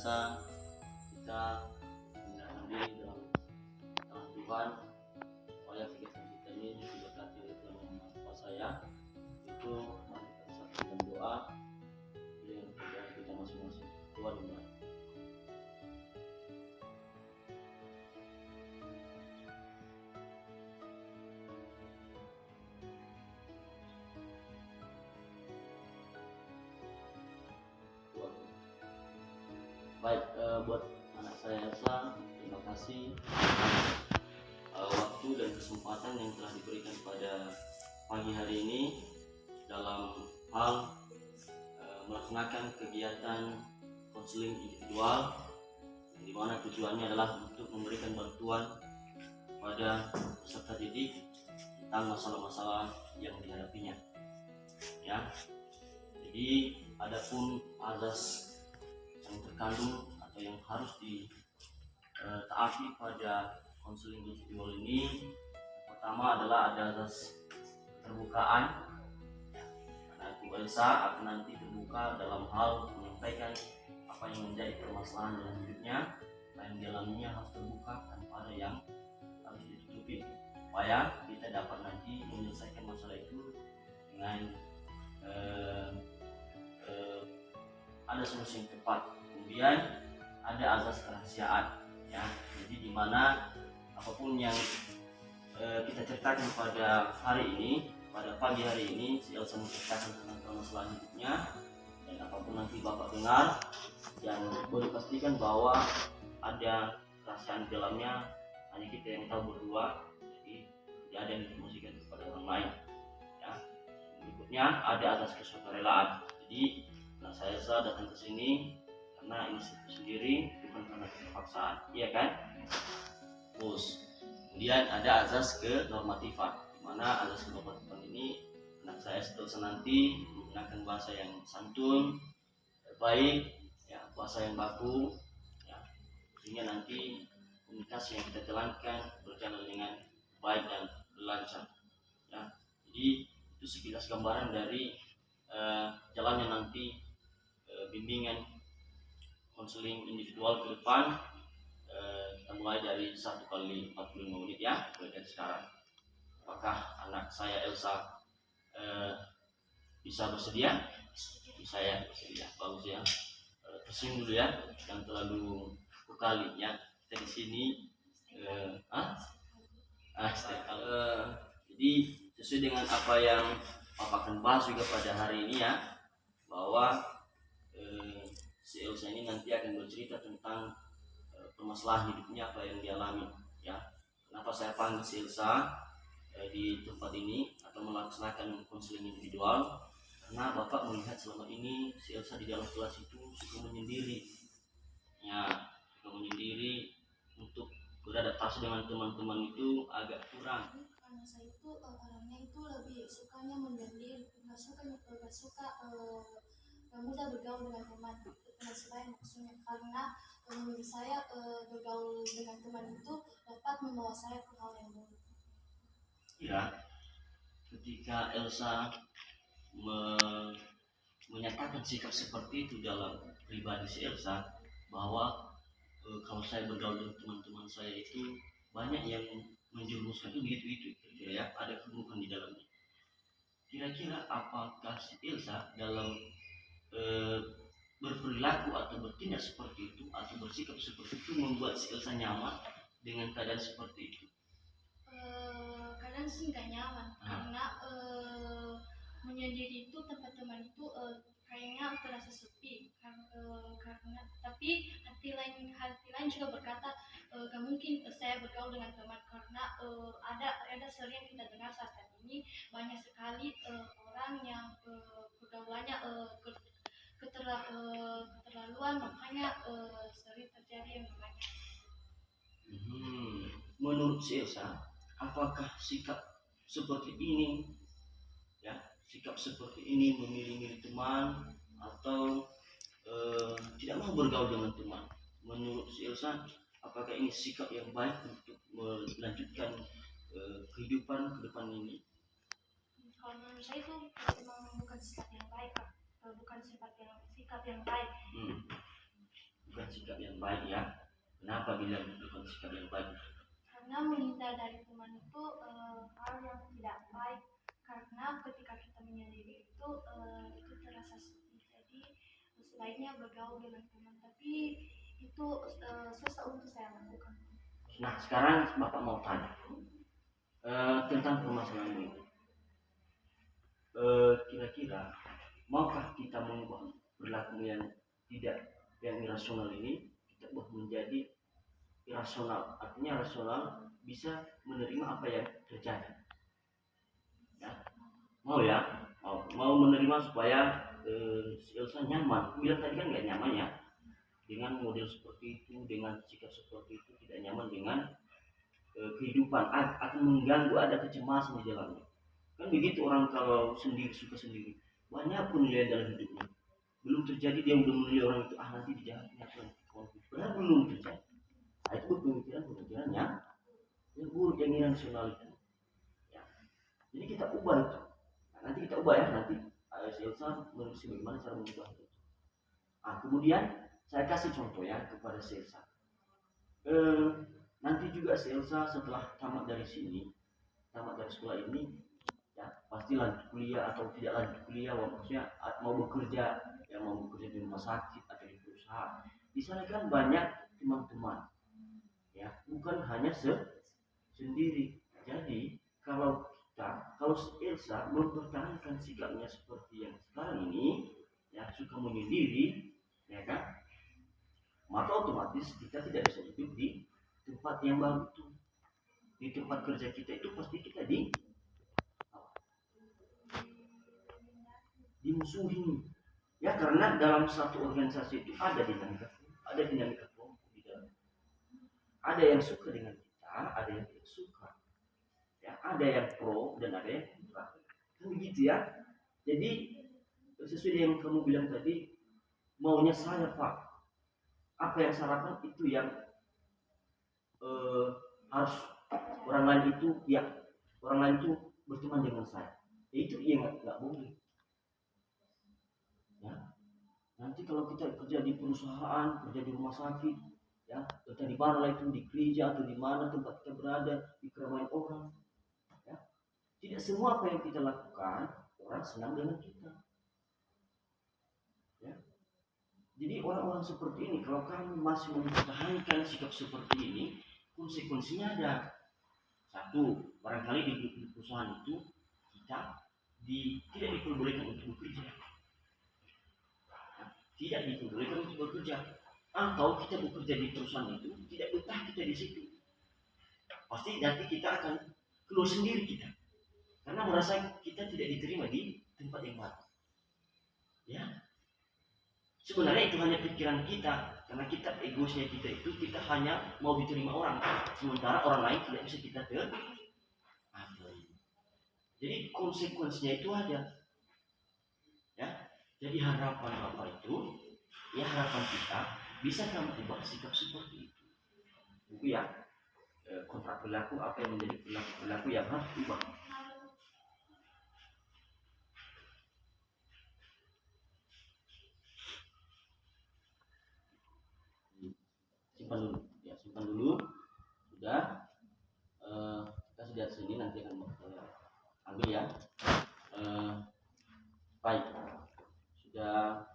senantiasa kita menyerahkan diri dalam tangan Tuhan, supaya kegiatan kita ini diberkati oleh Tuhan Yang Maha Kuasa ya. Itu mari kita bersatu dalam doa dengan pekerjaan kita masing-masing. Tuhan memberkati. Baik, buat anak saya Elsa, terima kasih atas waktu dan kesempatan yang telah diberikan pada pagi hari ini dalam hal melaksanakan kegiatan konseling individual, yang dimana tujuannya adalah untuk memberikan bantuan pada peserta didik tentang masalah-masalah yang dihadapinya. Ya, jadi adapun azas yang terkandung atau yang harus ditaati pada konseling individual ini, pertama adalah ada azas keterbukaan. Nah, Ibu Elsa akan nanti terbuka dalam hal menyampaikan apa yang menjadi permasalahan dalam hidupnya, yang dialaminya harus terbuka tanpa ada yang harus ditutupi, supaya kita dapat nanti menyelesaikan masalah itu dengan ada solusi yang tepat. Kemudian ada azas kerahasiaan ya, jadi dimana apapun yang kita ceritakan pada hari ini, pada pagi hari ini, si Elsa menceritakan tentang permasalahan hidupnya, dan apapun nanti Bapak dengar, yang boleh pastikan bahwa ada kerahasiaan di dalamnya, hanya kita yang tahu berdua, jadi tidak ada yang dipromosikan kepada orang lain ya. Berikutnya ada azas kesukarelaan. Jadi saya datang ke sini karena inisiatif sendiri, bukan karena keterpaksaan, iya kan? Terus kemudian ada azas kenormatifan, di mana azas kenormatifan ini anak saya seterusnya nanti menggunakan bahasa yang santun, baik, ya, bahasa yang baku, ya, sehingga nanti komunikasi yang kita jalankan berjalan dengan baik dan lancar. Ya, jadi itu sekilas gambaran dari jalannya nanti bimbingan konseling individual ke depan. Kita mulai dari 1 kali 45 menit ya, mulai dari sekarang. Apakah anak saya Elsa bisa bersedia? Bisa ya, bersedia. Bagus ya. Tersenyum dulu ya, jangan terlalu kali ya. Kita di sini jadi sesuai dengan apa yang Papa akan bahas juga pada hari ini ya, bahwa si Elsa ini nanti akan bercerita tentang permasalahan hidupnya, apa yang dialami ya. Kenapa saya panggil si Elsa di tempat ini atau melaksanakan konseling individual, karena Bapak melihat selama ini si Elsa di dalam kelas itu suka menyendiri ya, suka menyendiri, untuk beradaptasi dengan teman-teman itu agak kurang. Karena saya itu orangnya itu lebih sukanya menyendiri, nggak suka mudah bergaul dengan teman saya, maksudnya karena menurut saya bergaul dengan teman itu dapat membawa saya ke hal yang buruk. Ya, ketika Elsa menyatakan sikap seperti itu dalam pribadi si Elsa, bahwa kalau saya bergaul dengan teman-teman saya itu banyak yang menjerumuskan itu begitu ya, ada keburukan di dalamnya. Kira-kira apakah si Elsa dalam berperilaku atau bertindak seperti itu atau bersikap seperti itu membuat si Elsa nyaman dengan keadaan seperti itu? Kadang sih nggak nyaman karena menyendiri itu tempat teman itu kayaknya terasa sepi karena tapi hati lain juga berkata gak mungkin saya bergaul dengan teman, karena ada sering kita dengar saat ini banyak sekali orang yang pergaulannya keterlaluan, makanya sering terjadi yang namanya. Menurut si Elsa, apakah sikap seperti ini ya, sikap seperti ini memilih teman atau tidak mau bergaul dengan teman, menurut si Elsa apakah ini sikap yang baik untuk melanjutkan kehidupan ke depan ini? Kalau menurut saya itu memang bukan sikap yang baik, Pak. Bukan sikap yang baik. bukan sikap yang baik ya. Kenapa bilang bukan sikap yang baik? Karena meminta dari teman itu hal yang tidak baik, karena ketika kita menyendiri itu terasa sepi. Jadi sebaiknya bergaul dengan teman, tapi itu susah untuk saya lakukan. Nah sekarang Bapak mau tanya tentang permasalahan ini. Kira-kira maukah kita mengubah perilaku yang irasional ini, kita ubah menjadi irasional? Artinya rasional bisa menerima apa yang terjadi ya. Mau ya, mau menerima supaya si Elsa nyaman. Bilang tadi kan nggak nyaman ya dengan model seperti itu, dengan sikap seperti itu, tidak nyaman dengan kehidupan, akan mengganggu, ada kecemasan di dalamnya. Kan begitu orang kalau sendiri, suka sendiri, banyak penilaian dalam hidupnya. Belum terjadi dia udah menilai orang itu, nanti dijahatnya konflik, padahal belum terjadi. Nah, itu pemikiran yang buruk, yang irasional itu ya. Jadi kita ubah itu. Nah, nanti kita ubah ya, nanti Elsa menulis bagaimana cara mengubah itu. Kemudian saya kasih contoh ya kepada Elsa. Nanti juga Elsa setelah tamat dari sini, tamat dari sekolah ini, ya pasti lanjut kuliah atau tidak lanjut kuliah, maksudnya mau bekerja, ya mau bekerja di rumah sakit atau di perusahaan. Di sana kan banyak teman-teman, ya bukan hanya sendiri. Jadi kalau Elsa mempertahankan sikapnya seperti yang sekarang ini, ya suka menyendiri, ya kan, maka otomatis kita tidak bisa hidup di tempat yang baru itu. Di tempat kerja kita itu pasti kita dimusuhi ya, karena dalam satu organisasi itu ada dinamika kelompok di dalam. Ada yang suka dengan kita, ada yang tidak suka ya, ada yang pro dan ada yang kontra, kan begitu ya. Jadi sesuai yang kamu bilang tadi, maunya saya Pak, apa yang saya harapkan itu yang harus orang lain itu berteman dengan saya, itu nggak boleh ya. Nanti kalau kita kerja di perusahaan, kerja di rumah sakit, ya kita di mana itu, di gereja atau di mana tempat kita berada, di keramaian orang, ya tidak semua apa yang kita lakukan orang senang dengan kita ya. Jadi orang-orang seperti ini, kalau kamu masih mempertahankan sikap seperti ini, konsekuensinya ada. Satu, barangkali di perusahaan itu kita tidak diperbolehkan untuk bekerja, tidak diperbolehkan untuk bekerja, atau kita bekerja di perusahaan itu tidak betah kita di situ, pasti nanti kita akan keluar sendiri kita, karena merasa kita tidak diterima di tempat yang baru ya. Sebenarnya itu hanya pikiran kita, karena kita egosnya kita itu, kita hanya mau diterima orang, sementara orang lain tidak bisa kita terima. Jadi konsekuensinya itu ada ya. Jadi harapan Bapak itu, ya harapan kita, bisa kamu ubah sikap seperti itu ya. Kontrak perilaku, apa yang menjadi perilaku yang harus diubah. Simpan dulu ya, simpan dulu. Sudah, kita sudah sini, nanti akan ambil ya. Baik, sudah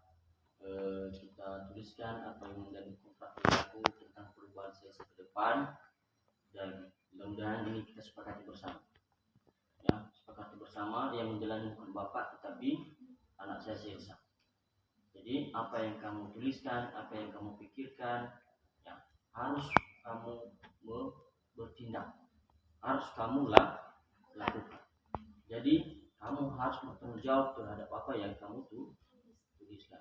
kita tuliskan apa yang menjadi kontrak perilaku tentang perubahan sesi ke depan, dan mudah-mudahan ini kita sepakati bersama ya, sepakati bersama yang menjalani bukan Bapak tetapi anak saya Elsa. Jadi apa yang kamu tuliskan, apa yang kamu pikirkan ya, harus kamu bertindak, harus kamu lakukan. Jadi kamu harus bertanggung jawab terhadap apa yang kamu tuliskan.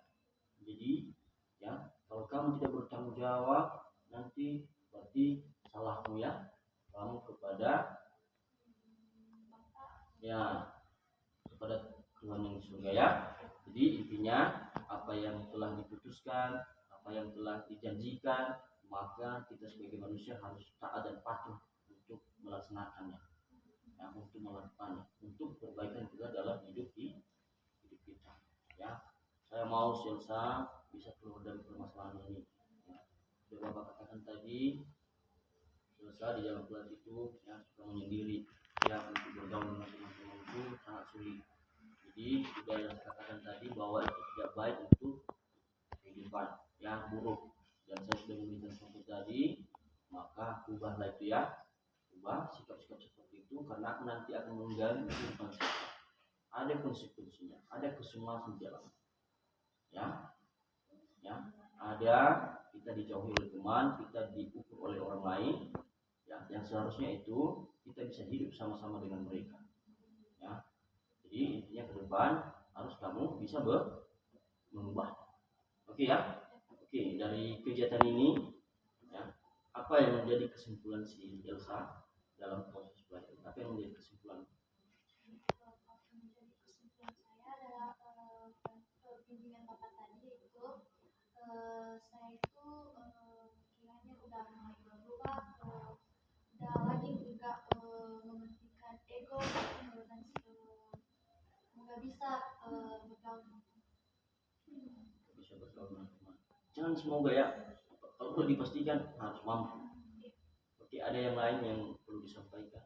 Jadi ya, kalau kamu tidak bertanggung jawab, nanti berarti salahmu ya, kamu kepada Tuhan yang di surga ya. Jadi intinya apa yang telah diputuskan, apa yang telah dijanjikan, maka kita sebagai manusia harus taat dan patuh untuk melaksanakannya, ya, untuk melakukannya, untuk perbaikan kita dalam hidup kita ya. Saya mau Elsa bisa keluar dari permasalahan ini. sudah Bapak katakan tadi, selesai di dalam kelas itu ya suka menyendiri, ya untuk bergaul dengan teman-teman itu sangat sulit. Jadi sudah yang saya katakan tadi bahwa itu tidak baik untuk kehidupan yang buruk, dan saya sudah memberikan contoh tadi, maka ubahlah itu ya, ubah sikap-sikap seperti itu karena nanti akan mengganggu kehidupan kita. Ada konsekuensinya, ada kesemasan jalan, ya, ya, ada kita dijauhi oleh teman, kita diukur oleh orang lain, ya, yang seharusnya itu kita bisa hidup sama-sama dengan mereka, ya. Jadi intinya ke depan harus kamu bisa mengubah. Oke ya, oke, dari kegiatan ini, ya, apa yang menjadi kesimpulan si Elsa dalam proses belajar? Apa yang menjadi kesimpulan? Menjadi kesimpulan saya adalah bimbingan Bapak tadi itu saya itu kiranya udah mulai berubah, udah lagi enggak mementingkan ego dan nggak bisa bergaul. Bisa bergaul dengan teman. Jangan semoga ya, kalau perlu dipastikan harus mampu. Oke, ada yang lain yang perlu disampaikan?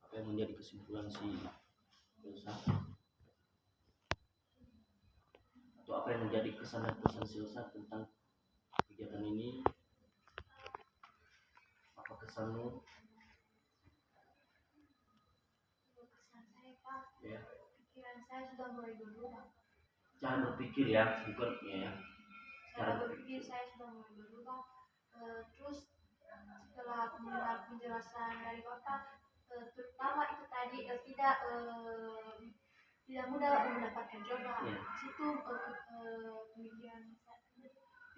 Apa yang menjadi kesimpulan si Elsa? Atau apa yang menjadi kesan dan pesan si Elsa tentang kegiatan ini? Apa kesanmu? Kesan saya Pak, Ya, pikiran saya sudah mulai berubah. cara berpikir ya, bukan ya. Cara berpikir saya sudah mulai berubah. Terus setelah mendengar penjelasan dari Bapak, terutama itu tadi tidak mudah mendapatkan jodoh. Ya. Situ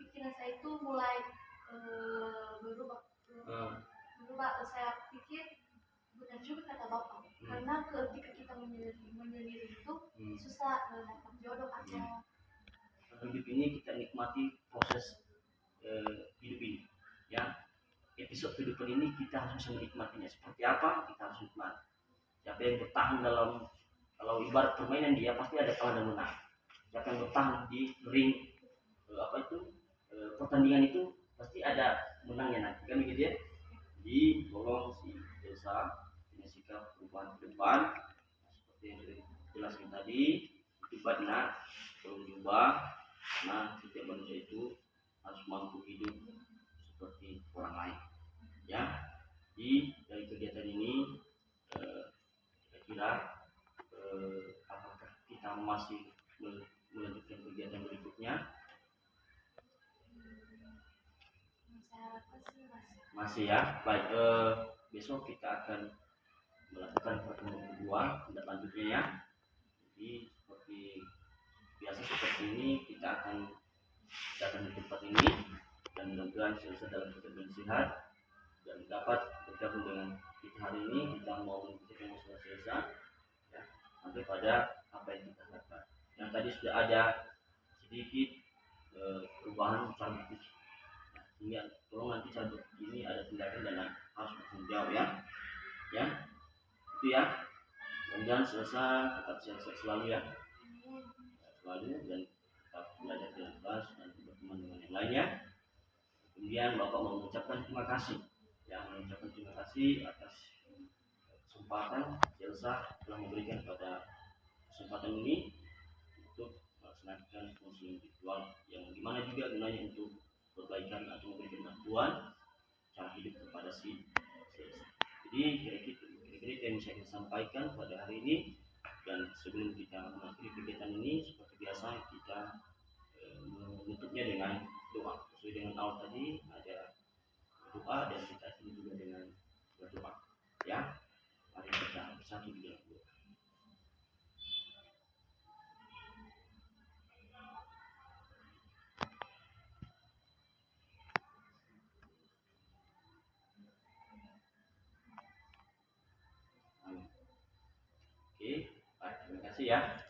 pikiran saya itu mulai berubah. Berubah. Saya pikir benar juga kata Bapak. Karena ketika kita menyendiri itu susah dapat jodoh atau hidup ini kita nikmati proses hidup ini, ya. Episode kehidupan ini kita harus bisa menikmatinya. Seperti apa kita harus nikmati. Siapa yang bertahan dalam, kalau ibarat permainan dia pasti ada kalah dan menang. Siapa yang bertahan di ring pertandingan itu pasti ada menangnya nanti, kan begitu ya. Jadi tolong si Elsa punya sikap perubahan ke depan seperti yang dijelaskan tadi, itu benar, tolong diubah. Nah, setiap manusia itu harus mampu hidup seperti orang lain, ya. Jadi dari kegiatan ini kira-kira apakah kita masih melanjutkan kegiatan berikutnya? Masih ya. Baik, besok kita akan melakukan pertemuan kedua tindak lanjutnya ya. Jadi seperti biasa seperti ini kita akan datang di tempat ini dan mudah-mudahan selesai dalam keadaan sehat dan dapat bergabung dengan kita hari ini. Kita mau mencari masalah selesai ya, sampai pada apa yang kita harapkan. Yang tadi sudah ada sedikit perubahan cara berpikir. Sehingga tolong nanti cara berpikir ini ada tindakan dan harus bertanggung jawab ya. Ya, itu ya. Kemudian selesai tetap sehat selalu ya. Selalu dan tetap belajar dengan kelas dan berteman dengan yang lainnya. Kemudian Bapak mau mengucapkan terima kasih, mengucapkan terima kasih atas kesempatan Elsa telah memberikan pada kesempatan ini untuk melaksanakan konseling virtual yang dimana juga gunanya untuk perbaikan atau memberikan bantuan cara hidup kepada si Elsa. Jadi kira-kira yang bisa saya sampaikan pada hari ini. Dan sebelum kita mengakhiri kegiatan ini, seperti biasa kita menutupnya dengan doa. Sesuai dengan awal tadi ada doa dan kita akhiri juga dengan berdoa. Ya, mari kita bersatu di dalam doa. Oke, baik, terima kasih ya.